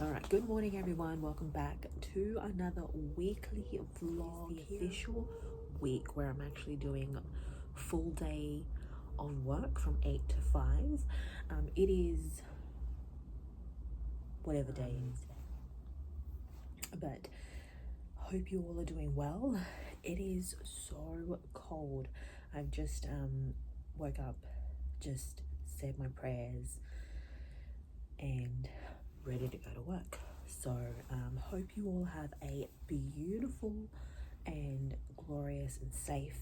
All right, good morning everyone. Welcome back to another weekly vlog, the official week where I'm actually doing full day on work from 8 to 5. It is whatever day it is, but hope you all are doing well. It is so cold. I've just woke up, just said my prayers and ready to go to work. So hope you all have a beautiful and glorious and safe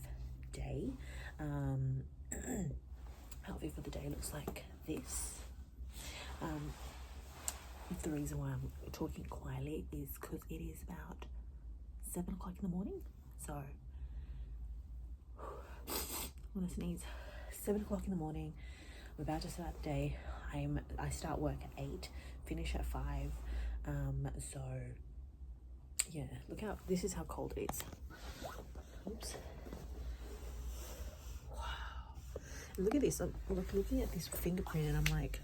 day. Outfit for the day looks like this. The reason why I'm talking quietly is because it is about 7 o'clock in the morning. So I'm gonna sneeze. 7 o'clock in the morning. I'm about to start the day. I start work at 8, finish at 5. So yeah, look out. This is how cold it is. Oops. Wow. Look at this. I'm looking at this fingerprint and I'm like,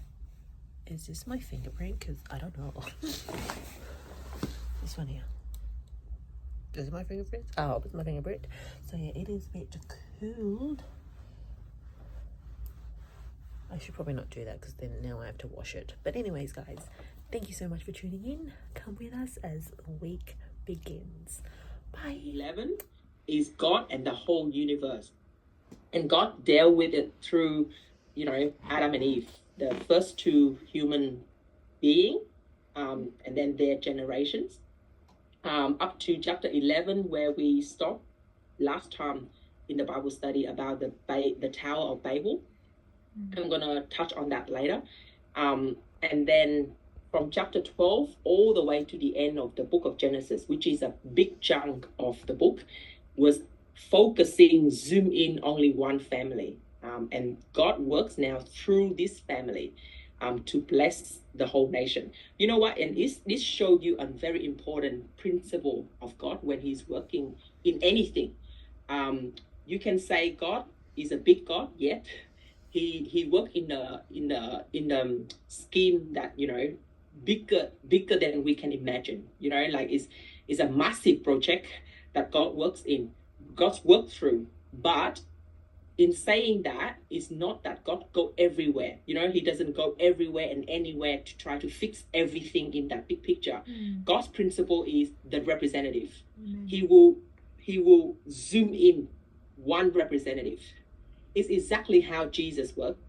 is this my fingerprint? Because I don't know. This one here. Is it my fingerprint? Oh, it's my fingerprint. So yeah, it is a bit cooled. I should probably not do that because then now I have to wash it. But anyways, guys, thank you so much for tuning in. Come with us as the week begins. Bye. 11 is God and the whole universe. And God dealt with it through, Adam and Eve, the first two human beings, and then their generations. Up to chapter 11, where we stopped last time in the Bible study about the Tower of Babel. I'm going to touch on that later. And then from chapter 12 all the way to the end of the book of Genesis, which is a big chunk of the book, was zoom in only one family. And God works now through this family to bless the whole nation. You know what? And this showed you a very important principle of God when he's working in anything. You can say God is a big God, yet he worked in the scheme that bigger than we can imagine. Like it's a massive project that God works in. God's worked through, but in saying that, it's not that God go everywhere. He doesn't go everywhere and anywhere to try to fix everything in that big picture. God's principle is the representative. He will zoom in one representative. It's exactly how Jesus worked.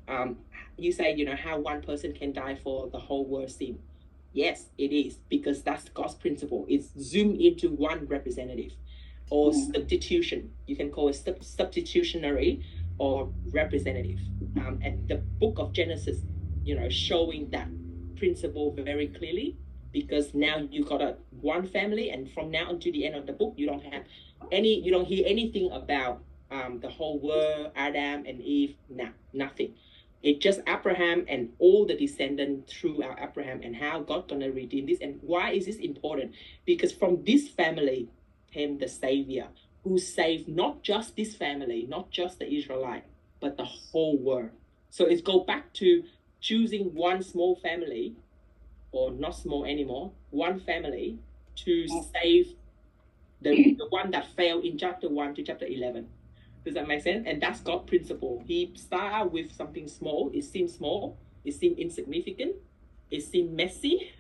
You say, how one person can die for the whole world's sin. Yes, it is, because that's God's principle. It's zoom into one representative, or substitution. You can call it substitutionary or representative. And the book of Genesis, showing that principle very clearly, because now you got one family, and from now until the end of the book, you don't hear anything about the whole world, Adam and Eve, nothing. It's just Abraham and all the descendants throughout Abraham, and how God gonna redeem this. And why is this important? Because from this family came the Savior, who saved not just this family, not just the Israelite, but the whole world. So it's go back to choosing one small family, or not small anymore, one family to save the one that failed in chapter 1 to chapter 11. Does that make sense? And that's God's principle. He started with something small. It seems small. It seems insignificant. It seems messy.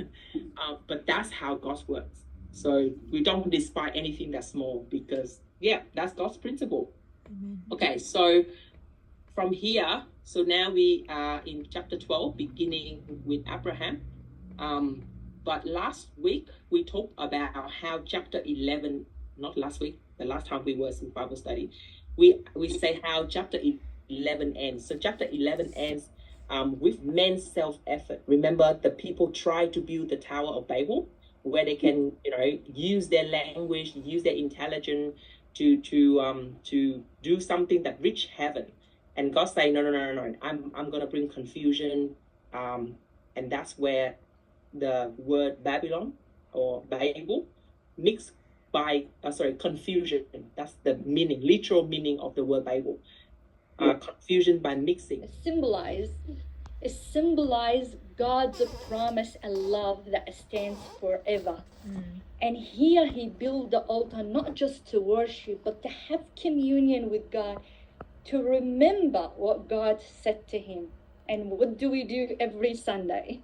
But that's how God works. So we don't despise anything that's small, because, that's God's principle. Okay, so from here, so now we are in chapter 12, beginning with Abraham. But last week, we talked about how chapter 11, not last week, the last time we were in Bible study, we say how chapter 11 ends. So chapter 11 ends with men's self-effort. Remember, the people tried to build the Tower of Babel, where they can, use their language, use their intelligence to do something that reach heaven. And God say, no. I'm gonna bring confusion, and that's where the word Babylon or Babel mixed by confusion. That's the meaning, literal meaning of the word Babel. Confusion by mixing. It symbolized God's promise and love that stands forever. And here he built the altar not just to worship, but to have communion with God, to remember what God said to him. And what do we do every Sunday?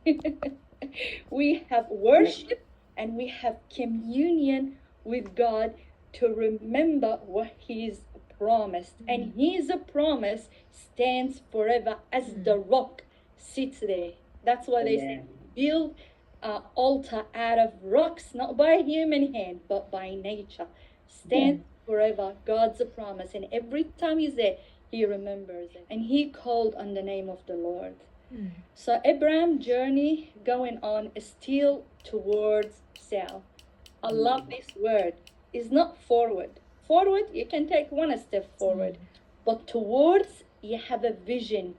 We have worship and we have communion with God to remember what he's promised. And his promise stands forever as the rock sits there. That's why they say build an altar out of rocks, not by human hand, but by nature. Stands forever, God's promise. And every time he's there, he remembers it. And he called on the name of the Lord. So Abraham's journey going on is still towards south. I love this word. It's not forward. Forward, you can take one step forward. But towards, you have a vision.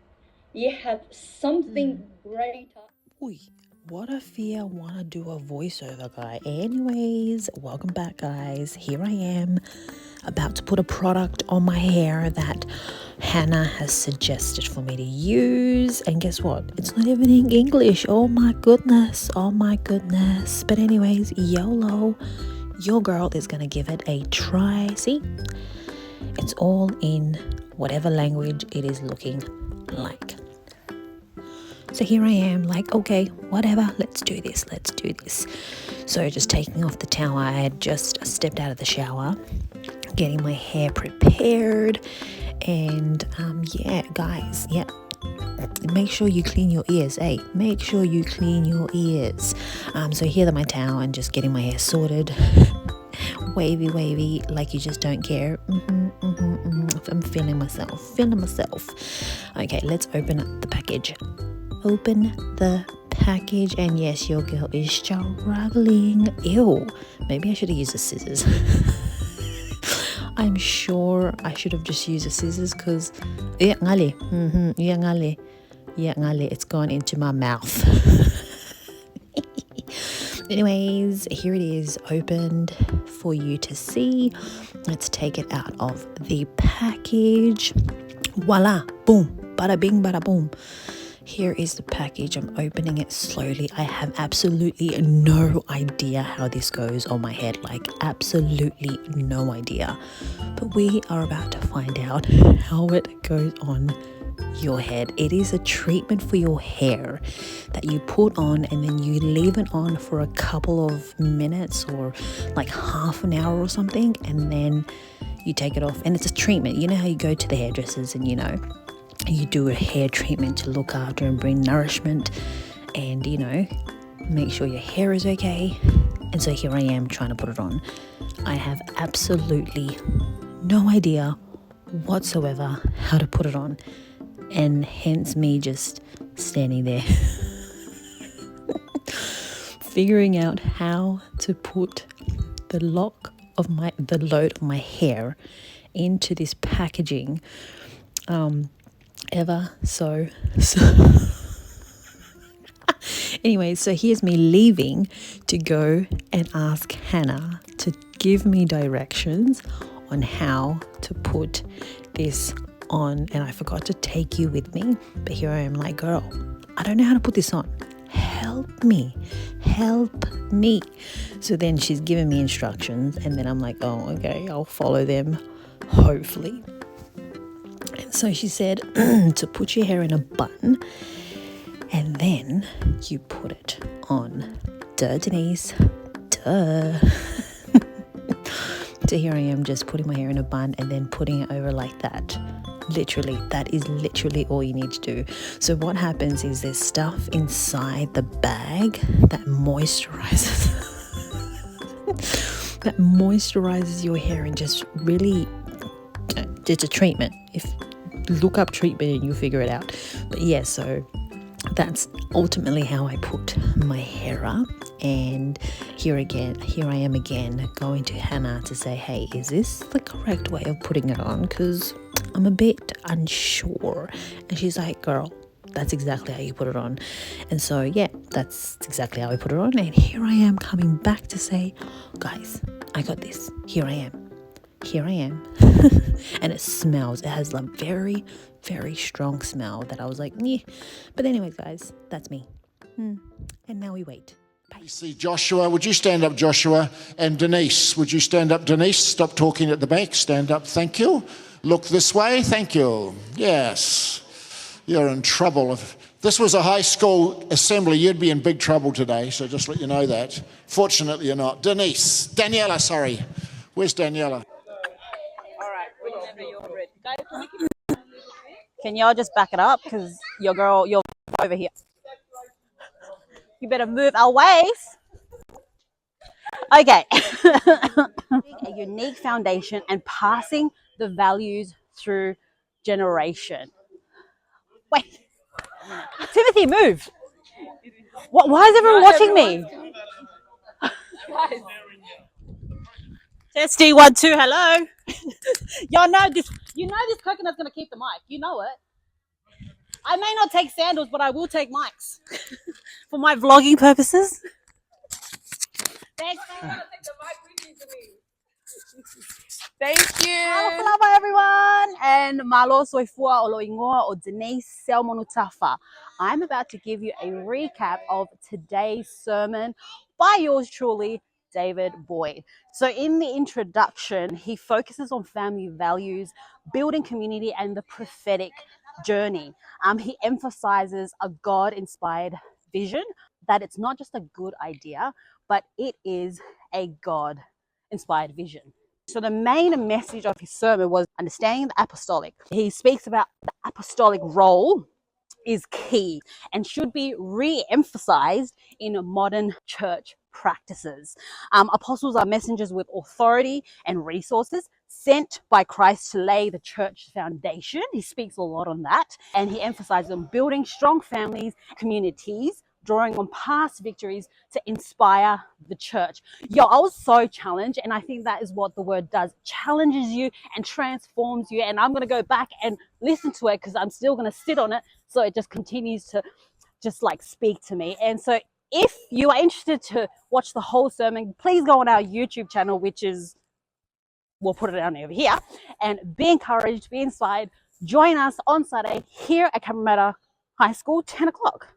You have something greater. Oi, what if you want to do a voiceover, guy? Anyways, welcome back, guys. Here I am, about to put a product on my hair that Hannah has suggested for me to use. And guess what? It's not even in English. Oh my goodness. But anyways, YOLO. Your girl is going to give it a try. See? It's all in whatever language it is looking like. So here I am, like, okay, whatever, let's do this. So just taking off the towel, I had just stepped out of the shower, getting my hair prepared, and guys, make sure you clean your ears, make sure you clean your ears. So here my towel and just getting my hair sorted, wavy, like you just don't care. I'm feeling myself. Okay, let's open up the package. And yes, your girl is struggling. Ew, maybe I should have used the scissors. I'm sure I should have just used the scissors because it's gone into my mouth. Anyways, here it is, opened for you to see. Let's take it out of the package. Voila, boom, bada bing, bada boom. Here is the package. I'm opening it slowly. I have absolutely no idea how this goes on my head, like absolutely no idea. But we are about to find out how it goes on your head. It is a treatment for your hair that you put on and then you leave it on for a couple of minutes or like half an hour or something, and then you take it off. And it's a treatment. You know how you go to the hairdressers and you do a hair treatment to look after and bring nourishment and, make sure your hair is okay. And so here I am trying to put it on. I have absolutely no idea whatsoever how to put it on. And hence me just standing there figuring out how to put the load of my hair into this packaging. Anyway, so here's me leaving to go and ask Hannah to give me directions on how to put this on. And I forgot to take you with me, but here I am like, girl, I don't know how to put this on. Help me. So then she's giving me instructions, and then I'm like, oh, okay, I'll follow them, hopefully. And so she said to put your hair in a bun and then you put it on. Duh, Denise. Duh. So here I am just putting my hair in a bun and then putting it over like that. Literally, that is literally all you need to do. So what happens is there's stuff inside the bag that moisturizes your hair and just really, it's a treatment. If look up treatment and you'll figure it out. But yeah, so that's ultimately how I put my hair up. And here I am again going to Hannah to say, hey, is this the correct way of putting it on? Because I'm a bit unsure. And she's like, girl, that's exactly how you put it on. And so yeah, that's exactly how I put it on. And here I am coming back to say, guys, I got this. Here I am. And it smells. It has a very, very strong smell that I was like, yeah. But anyways, guys, that's me. And now we wait. We see Joshua. Would you stand up, Joshua? And Denise, would you stand up, Denise? Stop talking at the back. Stand up. Thank you. Look this way. Thank you. Yes. You're in trouble. If this was a high school assembly, you'd be in big trouble today, so just let you know that. Fortunately, you're not. Daniela, sorry. Where's Daniela? All right, whenever you're ready. Guys, can y'all just back it up? Because your girl, you're over here. You better move our ways. Okay. A unique foundation and passing the values through generation. Wait. Timothy, move. What? Why is everyone watching me? Testy 1 2. Hello. Y'all know this. You know this coconut's gonna keep the mic. You know it. I may not take sandals, but I will take mics for my vlogging purposes. Thanks. Thank you. Hello, everyone. And malo soifua o loingoa o Denise Selmonutafa. I'm about to give you a recap of today's sermon by yours truly, David Boyd. So in the introduction, he focuses on family values, building community, and the prophetic journey. He emphasizes a God-inspired vision, that it's not just a good idea, but it is a God-inspired vision. So the main message of his sermon was understanding the apostolic. He speaks about the apostolic role is key and should be re-emphasized in modern church practices. Apostles are messengers with authority and resources sent by Christ to lay the church foundation. He speaks a lot on that, and he emphasizes on building strong families, communities, drawing on past victories to inspire the church. Yo, I was so challenged, and I think that is what the word does. Challenges you and transforms you, and I'm going to go back and listen to it because I'm still going to sit on it, so it just continues to just like speak to me. And so if you are interested to watch the whole sermon, please go on our YouTube channel, which is, we'll put it down over here, and be encouraged, be inspired. Join us on Saturday here at Cabramatta High School, 10 o'clock.